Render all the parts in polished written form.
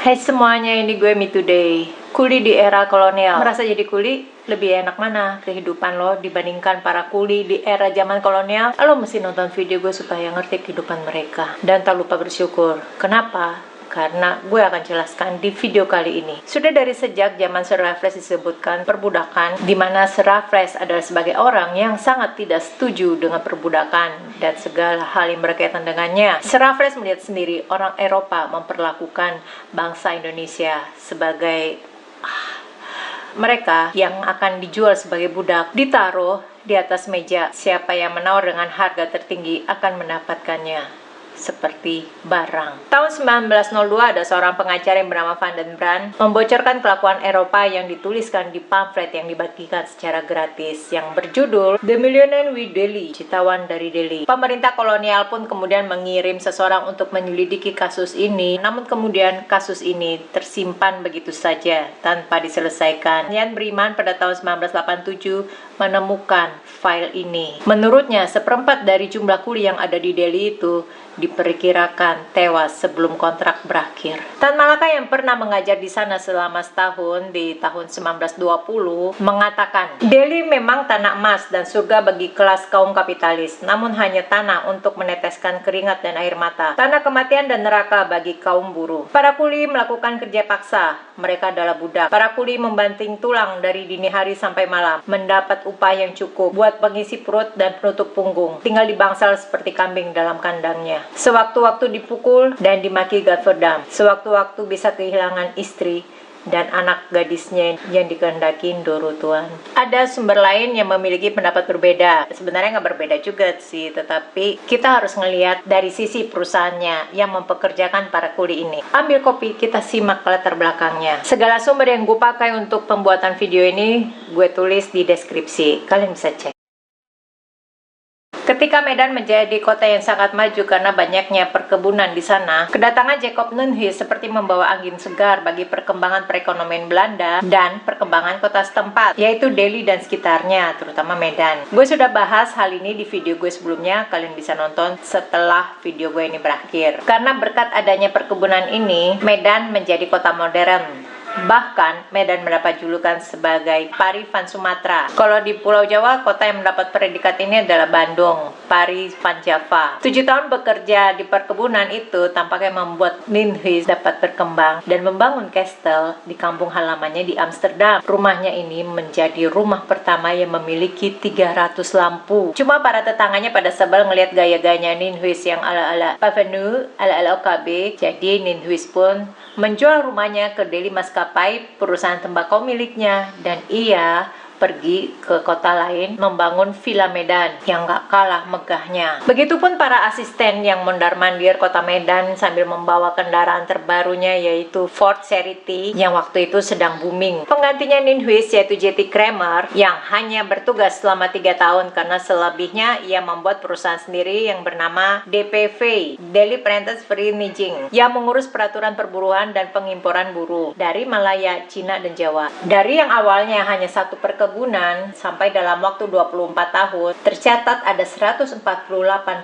Hai semuanya, ini gue Mi Today. Kuli di era kolonial. Merasa jadi kuli lebih enak mana kehidupan lo dibandingkan para kuli di era zaman kolonial? Lo mesti nonton video gue supaya ngerti kehidupan mereka. Dan tak lupa bersyukur. Kenapa? Karena gue akan jelaskan di video kali ini. Sudah dari sejak zaman Sir Raffles disebutkan perbudakan, di mana Sir Raffles adalah sebagai orang yang sangat tidak setuju dengan perbudakan dan segala hal yang berkaitan dengannya. Sir Raffles melihat sendiri orang Eropa memperlakukan bangsa Indonesia sebagai mereka yang akan dijual sebagai budak, ditaruh di atas meja. Siapa yang menawar dengan harga tertinggi akan mendapatkannya seperti barang. Tahun 1902 ada seorang pengacara yang bernama Van den Brand membocorkan kelakuan Eropa yang dituliskan di pamflet yang dibagikan secara gratis yang berjudul The Millionaire with Delhi, Citawan dari Delhi. Pemerintah kolonial pun kemudian mengirim seseorang untuk menyelidiki kasus ini, namun kemudian kasus ini tersimpan begitu saja tanpa diselesaikan. Yan Beriman pada tahun 1987 menemukan file ini. Menurutnya, seperempat dari jumlah kuli yang ada di Delhi itu diperkirakan tewas sebelum kontrak berakhir. Tan Malaka yang pernah mengajar di sana selama setahun di tahun 1920 mengatakan, Delhi memang tanah emas dan surga bagi kelas kaum kapitalis, namun hanya tanah untuk meneteskan keringat dan air mata, tanah kematian dan neraka bagi kaum buruh. Para kuli melakukan kerja paksa, mereka adalah budak. Para kuli membanting tulang dari dini hari sampai malam, mendapat upah yang cukup buat pengisi perut dan penutup punggung, tinggal di bangsal seperti kambing dalam kandangnya. Sewaktu-waktu dipukul dan dimaki Godferdam. Sewaktu-waktu bisa kehilangan istri dan anak gadisnya yang dikehendaki Dorotuan. Ada sumber lain yang memiliki pendapat berbeda. Sebenarnya nggak berbeda juga sih, tetapi kita harus ngelihat dari sisi perusahaannya yang mempekerjakan para kuli ini. Ambil kopi, kita simak latar belakangnya. Segala sumber yang gue pakai untuk pembuatan video ini gue tulis di deskripsi. Kalian bisa cek. Ketika Medan menjadi kota yang sangat maju karena banyaknya perkebunan di sana, kedatangan Jacob Nunhuis seperti membawa angin segar bagi perkembangan perekonomian Belanda dan perkembangan kota setempat, yaitu Delhi dan sekitarnya, terutama Medan. Gue sudah bahas hal ini di video gue sebelumnya, kalian bisa nonton setelah video gue ini berakhir. Karena berkat adanya perkebunan ini, Medan menjadi kota modern. Bahkan Medan mendapat julukan sebagai Pari Van Sumatera. Kalau di Pulau Jawa, kota yang mendapat predikat ini adalah Bandung, Pari Van Java. 7 tahun bekerja di perkebunan itu tampaknya membuat Nunhuis dapat berkembang dan membangun kastel di kampung halamannya di Amsterdam. Rumahnya ini menjadi rumah pertama yang memiliki 300 lampu. Cuma para tetangganya pada sebel ngelihat gaya-gayanya Nunhuis yang ala-ala Parvenu, ala-ala OKB. Jadi Nunhuis pun menjual rumahnya ke Delhi Maskapai, perusahaan tembakau miliknya, dan ia pergi ke kota lain membangun Villa Medan yang gak kalah megahnya. Begitupun para asisten yang mondar-mandir kota Medan sambil membawa kendaraan terbarunya yaitu Ford Charity yang waktu itu sedang booming. Penggantinya Nunhuis yaitu J.T. Kramer yang hanya bertugas selama 3 tahun karena selebihnya ia membuat perusahaan sendiri yang bernama DPV, Delhi Apprentice Furnishing, yang mengurus peraturan perburuan dan pengimporan buruh dari Malaya, Cina, dan Jawa. Dari yang awalnya hanya satu perkebunan sampai dalam waktu 24 tahun tercatat ada 148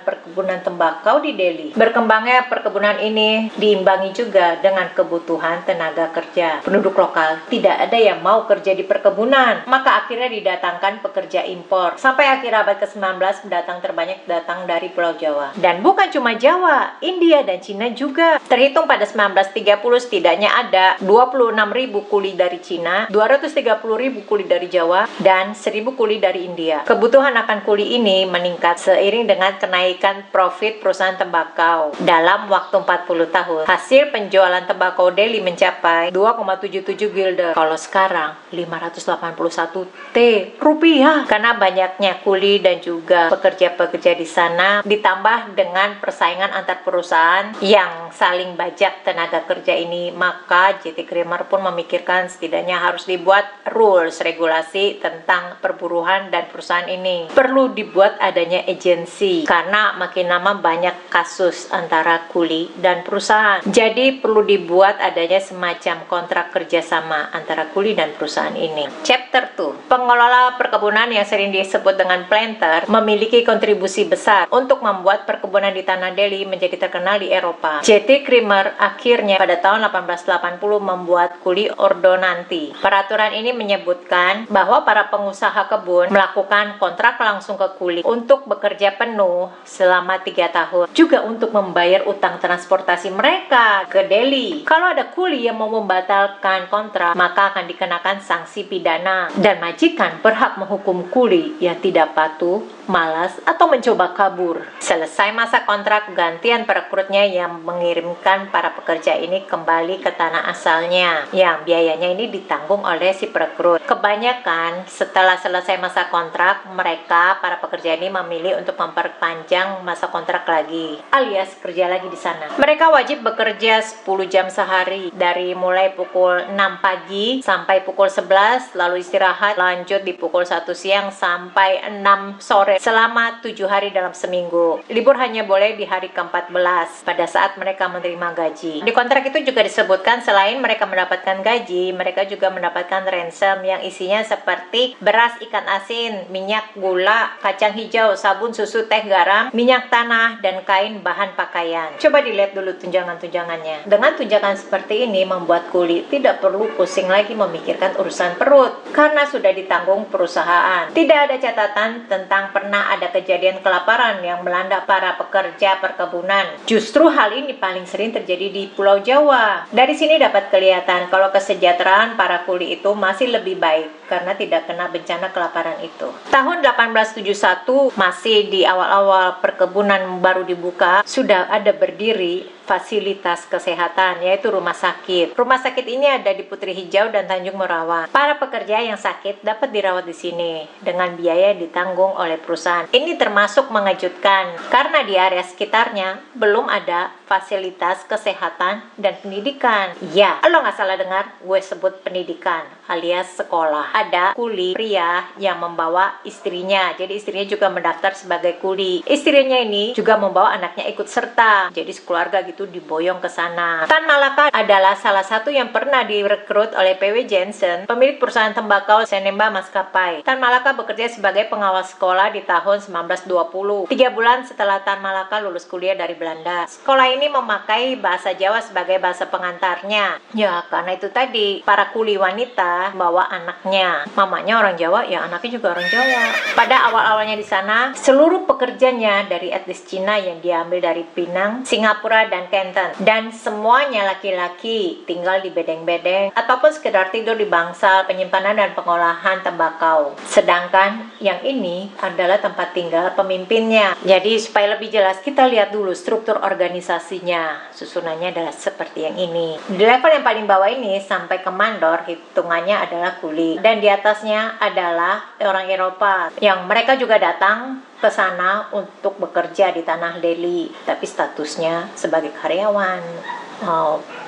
perkebunan tembakau di Delhi. Berkembangnya perkebunan ini diimbangi juga dengan kebutuhan tenaga kerja. Penduduk lokal tidak ada yang mau kerja di perkebunan, maka akhirnya didatangkan pekerja impor. Sampai akhir abad ke-19 pendatang terbanyak datang dari Pulau Jawa. Dan bukan cuma Jawa, India dan Cina juga. Terhitung pada 1930 setidaknya ada 26.000 kuli dari Cina, 230.000 kuli dari Jawa, dan 1.000 kuli dari India. Kebutuhan akan kuli ini meningkat seiring dengan kenaikan profit perusahaan tembakau dalam waktu 40 tahun. Hasil penjualan tembakau Delhi mencapai 2,77 gilder. Kalau sekarang 581 T rupiah. Karena banyaknya kuli dan juga pekerja-pekerja di sana ditambah dengan persaingan antar perusahaan yang saling bajak tenaga kerja ini, maka J.T. Kramer pun memikirkan setidaknya harus dibuat rules, regulasi informasi tentang perburuan dan perusahaan ini. Perlu dibuat adanya agensi, karena makin lama banyak kasus antara kuli dan perusahaan. Jadi perlu dibuat adanya semacam kontrak kerjasama antara kuli dan perusahaan ini. Chapter 2. Pengelola perkebunan yang sering disebut dengan planter memiliki kontribusi besar untuk membuat perkebunan di Tanah Delhi menjadi terkenal di Eropa. J.T. Creamer akhirnya pada tahun 1880 membuat kuli ordonanti. Peraturan ini menyebutkan bahwa para pengusaha kebun melakukan kontrak langsung ke kuli untuk bekerja penuh selama 3 tahun, juga untuk membayar utang transportasi mereka ke Delhi. Kalau ada kuli yang mau membatalkan kontrak, maka akan dikenakan sanksi pidana, dan majikan berhak menghukum kuli yang tidak patuh, malas, atau mencoba kabur. Selesai masa kontrak, gantian perekrutnya yang mengirimkan para pekerja ini kembali ke tanah asalnya, yang biayanya ini ditanggung oleh si perekrut. Kebanyakan setelah selesai masa kontrak, mereka para pekerja ini memilih untuk memperpanjang masa kontrak lagi, alias kerja lagi di sana. Mereka wajib bekerja 10 jam sehari, dari mulai pukul 6 pagi sampai pukul 11, lalu istirahat, lanjut di pukul 1 siang sampai 6 sore selama 7 hari dalam seminggu. Libur hanya boleh di hari ke-14 pada saat mereka menerima gaji. Di kontrak itu juga disebutkan selain mereka mendapatkan gaji, mereka juga mendapatkan ransom yang isinya seperti beras, ikan asin, minyak, gula, kacang hijau, sabun, susu, teh, garam, minyak tanah, dan kain bahan pakaian. Coba dilihat dulu tunjangan-tunjangannya. Dengan tunjangan seperti ini membuat kuli tidak perlu pusing lagi memikirkan urusan perut, karena sudah ditanggung perusahaan. Tidak ada catatan tentang pernah ada kejadian kelaparan yang melanda para pekerja perkebunan. Justru hal ini paling sering terjadi di Pulau Jawa. Dari sini dapat kelihatan kalau kesejahteraan para kuli itu masih lebih baik karena tidak kena bencana kelaparan itu. Tahun 1871, masih di awal-awal perkebunan baru dibuka, sudah ada berdiri fasilitas kesehatan, yaitu rumah sakit. Rumah sakit ini ada di Putri Hijau dan Tanjung Morawa. Para pekerja yang sakit dapat dirawat di sini dengan biaya yang ditanggung oleh perusahaan. Ini termasuk mengejutkan karena di area sekitarnya belum ada fasilitas kesehatan dan pendidikan. Ya, lo nggak salah dengar, gue sebut pendidikan alias sekolah. Ada kuli pria yang membawa istrinya, jadi istrinya juga mendaftar sebagai kuli. Istrinya ini juga membawa anaknya ikut serta, jadi sekeluarga gitu diboyong ke sana. Tan Malaka adalah salah satu yang pernah direkrut oleh P.W. Jensen, pemilik perusahaan tembakau Senemba Maskapai. Tan Malaka bekerja sebagai pengawas sekolah di tahun 1920, 3 bulan setelah Tan Malaka lulus kuliah dari Belanda. Sekolah ini memakai bahasa Jawa sebagai bahasa pengantarnya. Ya, karena itu tadi, para kuli wanita bawa anaknya. Mamanya orang Jawa, ya anaknya juga orang Jawa. Pada awal-awalnya di sana, seluruh pekerjanya dari etnis Cina yang diambil dari Pinang, Singapura, dan Canton. Dan semuanya laki-laki, tinggal di bedeng-bedeng ataupun sekedar tidur di bangsal penyimpanan dan pengolahan tembakau. Sedangkan yang ini adalah tempat tinggal pemimpinnya. Jadi supaya lebih jelas, kita lihat dulu struktur organisasinya. Susunannya adalah seperti yang ini. Di level yang paling bawah ini sampai ke mandor, hitungannya adalah kuli. Dan di atasnya adalah orang Eropa yang mereka juga datang ke sana untuk bekerja di Tanah Delhi, tapi statusnya sebagai karyawan.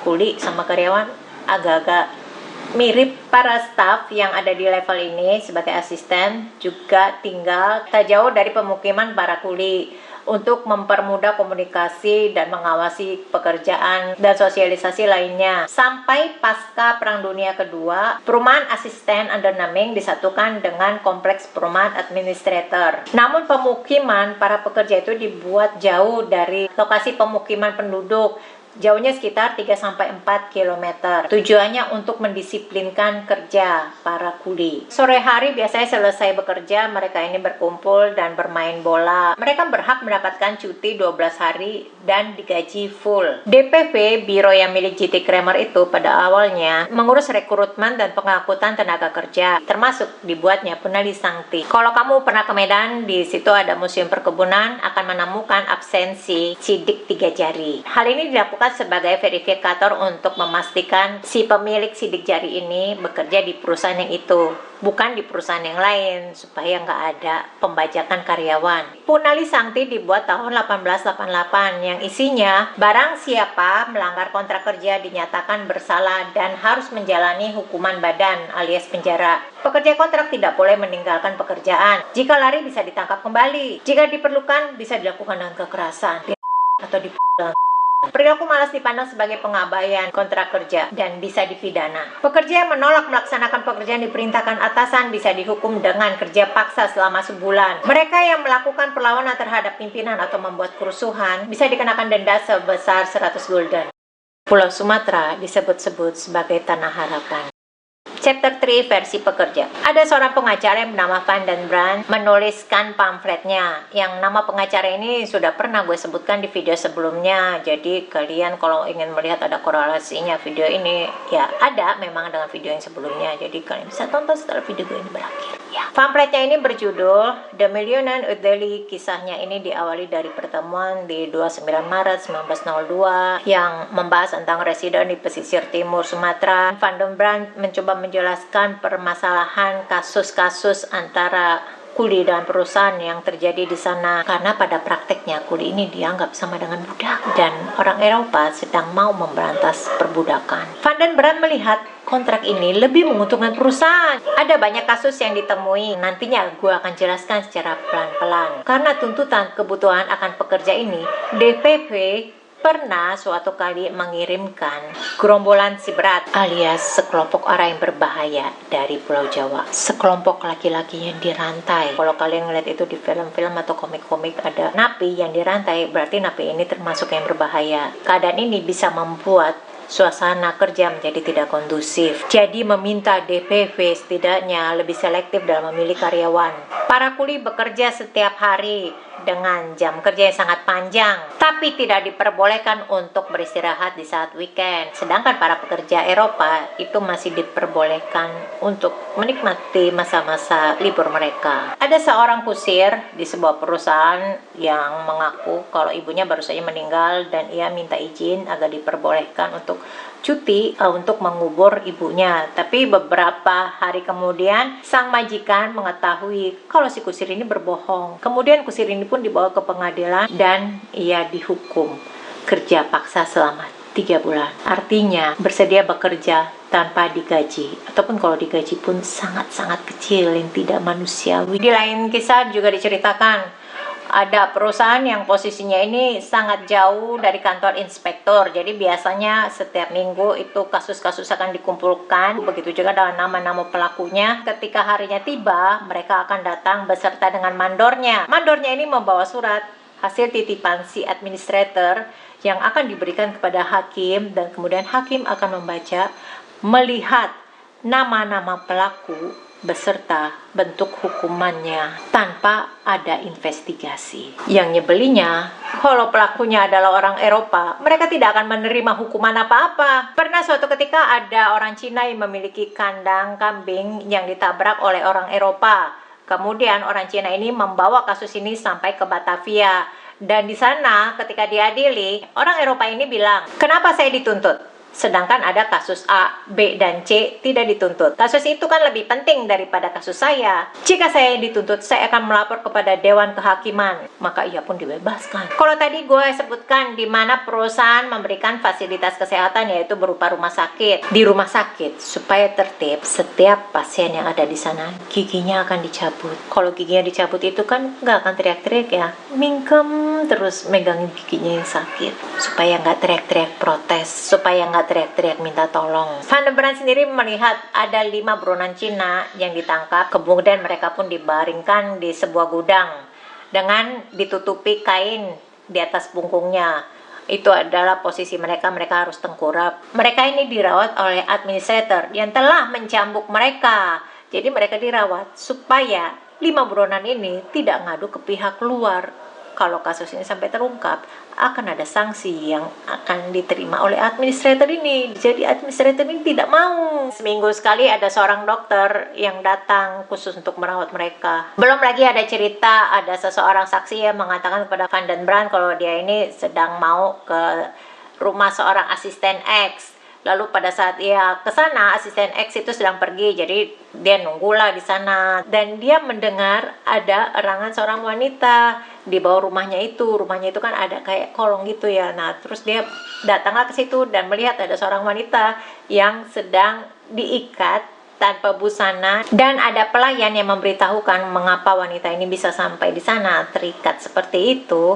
Kuli sama karyawan agak-agak mirip. Para staf yang ada di level ini sebagai asisten juga tinggal tak jauh dari pemukiman para kuli untuk mempermudah komunikasi dan mengawasi pekerjaan dan sosialisasi lainnya. Sampai pasca Perang Dunia Kedua, perumahan asisten underneming disatukan dengan kompleks perumahan administrator. Namun pemukiman para pekerja itu dibuat jauh dari lokasi pemukiman penduduk, jauhnya sekitar 3-4 km. Tujuannya untuk mendisiplinkan kerja para kuli. Sore hari biasanya selesai bekerja, mereka ini berkumpul dan bermain bola. Mereka berhak mendapatkan cuti 12 hari dan digaji full. DPV, biro yang milik J.T. Creamer itu pada awalnya mengurus rekrutmen dan pengangkutan tenaga kerja, termasuk dibuatnya Punali Sangti. Kalau kamu pernah ke Medan, di situ ada museum perkebunan, akan menemukan absensi sidik 3 jari. Hal ini dilakukan berpangkat sebagai verifikator untuk memastikan si pemilik sidik jari ini bekerja di perusahaan yang itu, bukan di perusahaan yang lain, supaya nggak ada pembajakan karyawan. Punali Sangti dibuat tahun 1888 yang isinya barang siapa melanggar kontrak kerja dinyatakan bersalah dan harus menjalani hukuman badan alias penjara. Pekerja kontrak tidak boleh meninggalkan pekerjaan. Jika lari bisa ditangkap kembali. Jika diperlukan bisa dilakukan dengan kekerasan atau di perilaku malas dipandang sebagai pengabaian kontrak kerja dan bisa dipidana. Pekerja yang menolak melaksanakan pekerjaan diperintahkan atasan bisa dihukum dengan kerja paksa selama sebulan. Mereka yang melakukan perlawanan terhadap pimpinan atau membuat kerusuhan bisa dikenakan denda sebesar 100 gulden. Pulau Sumatera disebut-sebut sebagai Tanah Harapan. Chapter 3 versi pekerja. Ada seorang pengacara yang bernama Van den Brand menuliskan pamfletnya. Yang nama pengacara ini sudah pernah gue sebutkan di video sebelumnya. Jadi kalian kalau ingin melihat ada korelasinya video ini, ya ada memang dengan video yang sebelumnya. Jadi kalian bisa tonton setelah video gue ini berakhir. Ya. Pamfletnya ini berjudul The Millionaire Udeli. Kisahnya ini diawali dari pertemuan di 29 Maret 1902 yang membahas tentang residen di pesisir timur Sumatera. Van den Brand mencoba menjelaskan permasalahan kasus-kasus antara kuli dan perusahaan yang terjadi di sana, karena pada prakteknya kuli ini dianggap sama dengan budak dan orang Eropa sedang mau memberantas perbudakan. Van den Brand melihat kontrak ini lebih menguntungkan perusahaan. Ada banyak kasus yang ditemui, nantinya gue akan jelaskan secara pelan-pelan. Karena tuntutan kebutuhan akan pekerja ini, DPP pernah suatu kali mengirimkan gerombolan si berat alias sekelompok orang yang berbahaya dari Pulau Jawa. Sekelompok laki-laki yang dirantai. Kalau kalian ngeliat itu di film-film atau komik-komik ada napi yang dirantai, berarti napi ini termasuk yang berbahaya. Keadaan ini bisa membuat suasana kerja menjadi tidak kondusif. Jadi meminta DPV setidaknya lebih selektif dalam memilih karyawan. Para kuli bekerja setiap hari dengan jam kerja yang sangat panjang, tapi tidak diperbolehkan untuk beristirahat di saat weekend. Sedangkan para pekerja Eropa itu masih diperbolehkan untuk menikmati masa-masa libur mereka. Ada seorang kusir di sebuah perusahaan yang mengaku kalau ibunya baru saja meninggal dan ia minta izin agar diperbolehkan untuk cuti untuk mengubur ibunya. Tapi beberapa hari kemudian sang majikan mengetahui kalau si kusir ini berbohong. Kemudian kusir ini pun dibawa ke pengadilan dan ia dihukum kerja paksa selama 3 bulan. Artinya bersedia bekerja tanpa digaji, ataupun kalau digaji pun sangat-sangat kecil yang tidak manusiawi. Di lain kisah juga diceritakan ada perusahaan yang posisinya ini sangat jauh dari kantor inspektor. Jadi biasanya setiap minggu itu kasus-kasus akan dikumpulkan. Begitu juga dengan nama-nama pelakunya. Ketika harinya tiba, mereka akan datang beserta dengan mandornya. Mandornya ini membawa surat hasil titipan si administrator yang akan diberikan kepada hakim, dan kemudian hakim akan membaca, melihat nama-nama pelaku beserta bentuk hukumannya tanpa ada investigasi. Yang nyebelinya, kalau pelakunya adalah orang Eropa, mereka tidak akan menerima hukuman apa-apa. Pernah suatu ketika ada orang Cina yang memiliki kandang kambing yang ditabrak oleh orang Eropa. Kemudian orang Cina ini membawa kasus ini sampai ke Batavia. Dan di sana ketika diadili, orang Eropa ini bilang, "Kenapa saya dituntut? Sedangkan ada kasus A, B, dan C tidak dituntut. Kasus itu kan lebih penting daripada kasus saya. Jika saya dituntut, saya akan melapor kepada Dewan Kehakiman." Maka ia pun dibebaskan. Kalau tadi gue sebutkan di mana perusahaan memberikan fasilitas kesehatan, yaitu berupa rumah sakit. Di rumah sakit, supaya tertib, setiap pasien yang ada di sana, giginya akan dicabut. Kalau giginya dicabut itu kan nggak akan teriak-teriak ya. Mingkem terus megangin giginya yang sakit. Supaya nggak teriak-teriak protes. Supaya nggak teriak-teriak minta tolong. Van den Brand sendiri melihat ada 5 buronan Cina yang ditangkap, kemudian mereka pun dibaringkan di sebuah gudang dengan ditutupi kain di atas punggungnya. Itu adalah posisi mereka harus tengkurap. Mereka ini dirawat oleh administrator yang telah mencambuk mereka. Jadi mereka dirawat supaya 5 buronan ini tidak ngadu ke pihak luar. Kalau kasus ini sampai terungkap, akan ada sanksi yang akan diterima oleh administrator ini. Jadi administrator ini tidak mau. Seminggu sekali ada seorang dokter yang datang khusus untuk merawat mereka. Belum lagi ada cerita, ada seseorang saksi yang mengatakan kepada Van den Brand kalau dia ini sedang mau ke rumah seorang asisten X. Lalu pada saat ia ke sana, asisten X itu sedang pergi, jadi dia nunggulah di sana. Dan dia mendengar ada erangan seorang wanita di bawah rumahnya itu. Rumahnya itu kan ada kayak kolong gitu ya. Nah, terus dia datanglah ke situ dan melihat ada seorang wanita yang sedang diikat tanpa busana, dan ada pelayan yang memberitahukan mengapa wanita ini bisa sampai di sana terikat seperti itu,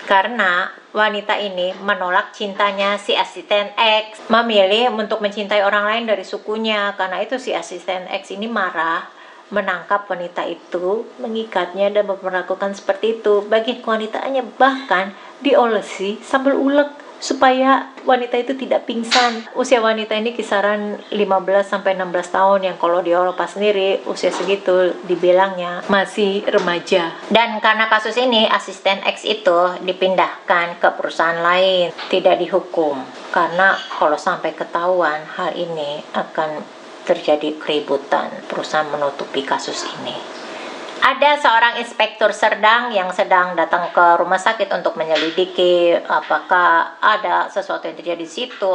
karena wanita ini menolak cintanya si asisten X, memilih untuk mencintai orang lain dari sukunya. Karena itu si asisten X ini marah, menangkap wanita itu, mengikatnya dan memperlakukan seperti itu. Bagi wanitanya bahkan diolesi sambal ulek supaya wanita itu tidak pingsan. Usia wanita ini kisaran 15-16 tahun, yang kalau di Eropa sendiri usia segitu dibilangnya masih remaja. Dan karena kasus ini, asisten X itu dipindahkan ke perusahaan lain, tidak dihukum. Karena kalau sampai ketahuan hal ini akan terjadi keributan, perusahaan menutupi kasus ini. Ada seorang inspektur Serdang yang sedang datang ke rumah sakit untuk menyelidiki apakah ada sesuatu yang terjadi di situ,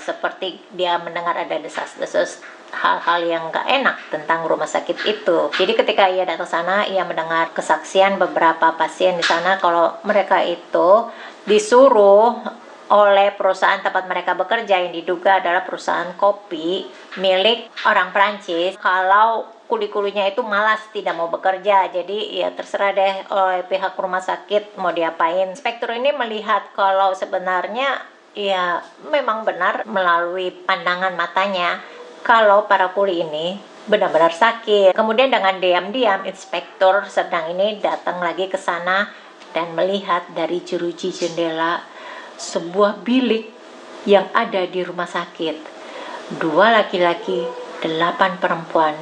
seperti dia mendengar ada desas-desus hal-hal yang gak enak tentang rumah sakit itu. Jadi ketika ia datang sana, ia mendengar kesaksian beberapa pasien di sana kalau mereka itu disuruh oleh perusahaan tempat mereka bekerja yang diduga adalah perusahaan kopi milik orang Prancis, kalau kuli-kulinya itu malas, tidak mau bekerja. Jadi ya terserah deh oleh pihak rumah sakit mau diapain. Inspektur ini melihat kalau sebenarnya ya memang benar melalui pandangan matanya kalau para kuli ini benar-benar sakit. Kemudian dengan diam-diam inspektur sedang ini datang lagi ke sana dan melihat dari jeruji jendela sebuah bilik yang ada di rumah sakit. 2 laki-laki, 8 perempuan,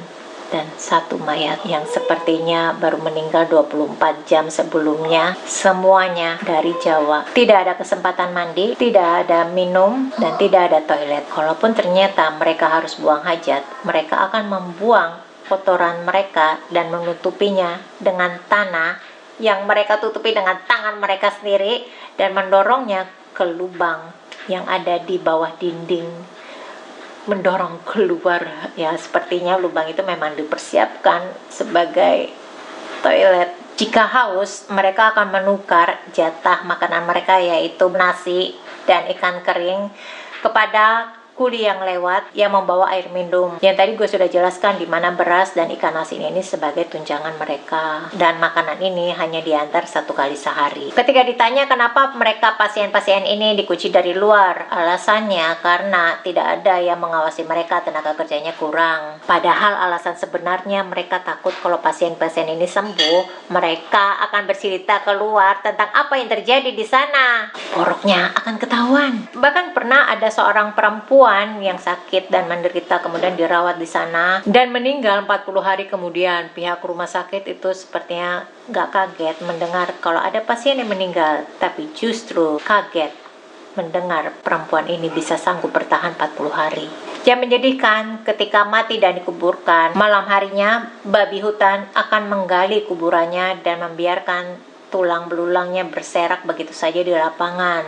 dan 1 mayat yang sepertinya baru meninggal 24 jam sebelumnya. Semuanya dari Jawa. Tidak ada kesempatan mandi, tidak ada minum, dan tidak ada toilet. Kalaupun ternyata mereka harus buang hajat, mereka akan membuang kotoran mereka dan menutupinya dengan tanah yang mereka tutupi dengan tangan mereka sendiri dan mendorongnya ke lubang yang ada di bawah dinding, mendorong keluar. Ya, sepertinya lubang itu memang dipersiapkan sebagai toilet. Jika haus, mereka akan menukar jatah makanan mereka, yaitu nasi dan ikan kering, kepada kuli yang lewat yang membawa air minum. Yang tadi gue sudah jelaskan di mana beras dan ikan asin ini sebagai tunjangan mereka, dan makanan ini hanya diantar 1 kali sehari. Ketika ditanya kenapa mereka pasien-pasien ini dikunci dari luar, alasannya karena tidak ada yang mengawasi mereka, tenaga kerjanya kurang. Padahal alasan sebenarnya mereka takut kalau pasien-pasien ini sembuh, mereka akan bercerita keluar tentang apa yang terjadi di sana. Poroknya akan ketahuan. Bahkan pernah ada seorang perempuan yang sakit dan menderita, kemudian dirawat di sana dan meninggal 40 hari kemudian. Pihak rumah sakit itu sepertinya gak kaget mendengar kalau ada pasien yang meninggal, tapi justru kaget mendengar perempuan ini bisa sanggup bertahan 40 hari. Yang menyedihkan, ketika mati dan dikuburkan, malam harinya babi hutan akan menggali kuburannya dan membiarkan tulang belulangnya berserak begitu saja di lapangan.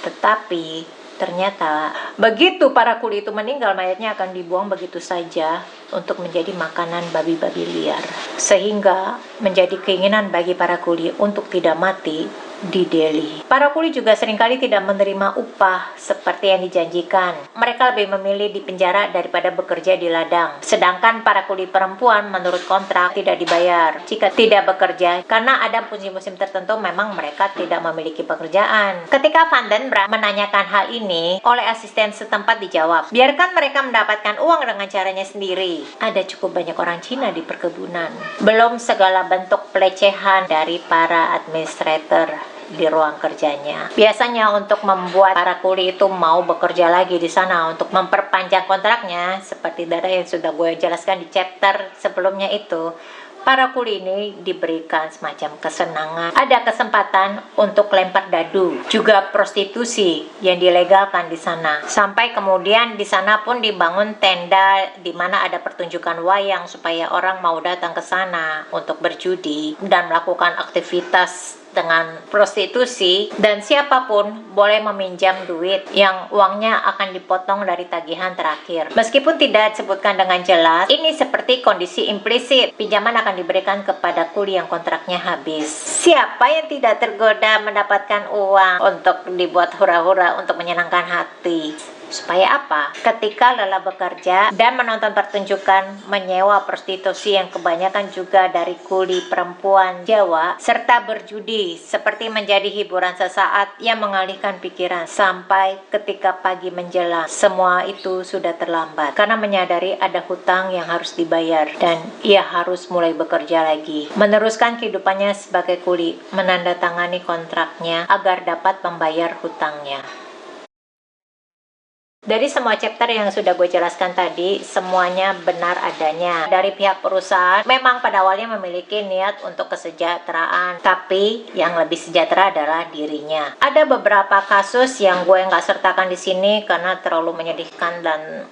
Tetapi ternyata begitu para kuli itu meninggal, mayatnya akan dibuang begitu saja untuk menjadi makanan babi-babi liar. Sehingga menjadi keinginan bagi para kuli untuk tidak mati di Delhi. Para kuli juga seringkali tidak menerima upah seperti yang dijanjikan. Mereka lebih memilih di penjara daripada bekerja di ladang. Sedangkan para kuli perempuan menurut kontrak tidak dibayar jika tidak bekerja, karena ada musim-musim tertentu memang mereka tidak memiliki pekerjaan. Ketika Van den Brand menanyakan hal ini, oleh asisten setempat dijawab, biarkan mereka mendapatkan uang dengan caranya sendiri. Ada cukup banyak orang Cina di perkebunan. Belum segala bentuk pelecehan dari para administrator di ruang kerjanya. Biasanya untuk membuat para kuli itu mau bekerja lagi di sana untuk memperpanjang kontraknya, seperti tadi yang sudah gue jelaskan di chapter sebelumnya itu, para kuli ini diberikan semacam kesenangan. Ada kesempatan untuk lempar dadu, juga prostitusi yang dilegalkan di sana. Sampai kemudian di sana pun dibangun tenda di mana ada pertunjukan wayang supaya orang mau datang ke sana untuk berjudi dan melakukan aktivitas dengan prostitusi, dan siapapun boleh meminjam duit yang uangnya akan dipotong dari tagihan terakhir. Meskipun tidak disebutkan dengan jelas, ini seperti kondisi implisit. Pinjaman akan diberikan kepada kuli yang kontraknya habis. Siapa yang tidak tergoda mendapatkan uang untuk dibuat hura-hura untuk menyenangkan hati? Supaya apa? Ketika lelah bekerja dan menonton pertunjukan, menyewa prostitusi yang kebanyakan juga dari kuli perempuan Jawa, serta berjudi seperti menjadi hiburan sesaat yang mengalihkan pikiran sampai ketika pagi menjelang, semua itu sudah terlambat karena menyadari ada hutang yang harus dibayar dan ia harus mulai bekerja lagi, meneruskan kehidupannya sebagai kuli, menandatangani kontraknya agar dapat membayar hutangnya. Dari semua chapter yang sudah gue jelaskan tadi, semuanya benar adanya. Dari pihak perusahaan, memang pada awalnya memiliki niat untuk kesejahteraan, tapi yang lebih sejahtera adalah dirinya. Ada beberapa kasus yang gue nggak sertakan di sini karena terlalu menyedihkan dan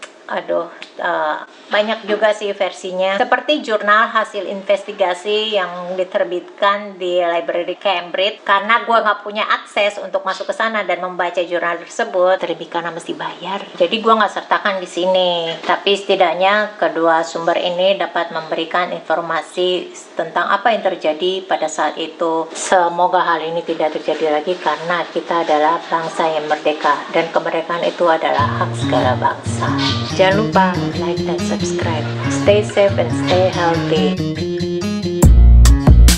banyak juga sih versinya, seperti jurnal hasil investigasi yang diterbitkan di Library Cambridge. Karena gue nggak punya akses untuk masuk ke sana dan membaca jurnal tersebut, terlebih karena mesti bayar, jadi gue nggak sertakan di sini. Tapi setidaknya kedua sumber ini dapat memberikan informasi tentang apa yang terjadi pada saat itu. Semoga hal ini tidak terjadi lagi karena kita adalah bangsa yang merdeka dan kemerdekaan itu adalah hak segala bangsa. Jangan lupa like dan subscribe. Stay safe and stay healthy.